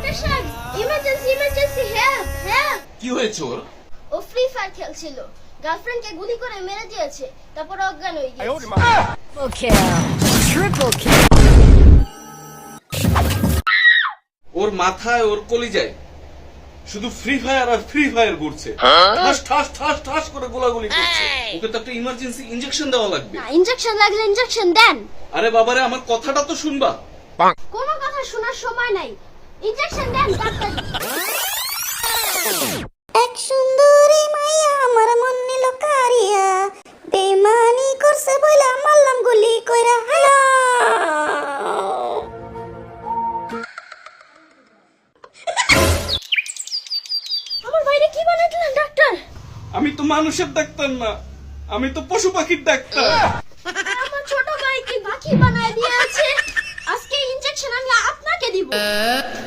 Doctor সাহেব, emergency help help. কি হয়েছে ওর? ও ফ্রি ফায়ার খেলছিল, গার্লফ্রেন্ডকে গুলি করে মেরে দিয়েছে, তারপর অজ্ঞান হয়ে গেছে। Double kill. Triple kill. ওর মাথায় ওর কলিজায় শুধু ফ্রি ফায়ার আর ফ্রি ফায়ার ঘুরছে, ঠাস ঠাস ঠাস ঠাস করে গোলাগুলি করছে। ওকে তো একটা ইমার্জেন্সি ইনজেকশন দেওয়া লাগবে। না, ইনজেকশন লাগলে ইনজেকশন দেন। আরে বাবারে, আমার কথাটা তো শুনবা। কোনো কথা শোনার সময় নাই, ইনজেকশন দেন ডাক্তার। এক সুন্দরী মাইয়া আমার মন নিল কারিয়া, বেমানি করছে বইলা মারলাম গুলি কইরা হালা। আমার ভাইরে কি বানাই দিলেন ডাক্তার? আমি তো মানুষের ডাক্তার না, আমি তো পশু পাখির ডাক্তার। আমার ছোট ভাই কি বাকি বানায় দিয়েছে। আজকে ইনজেকশন আমি আপনাকে দিব।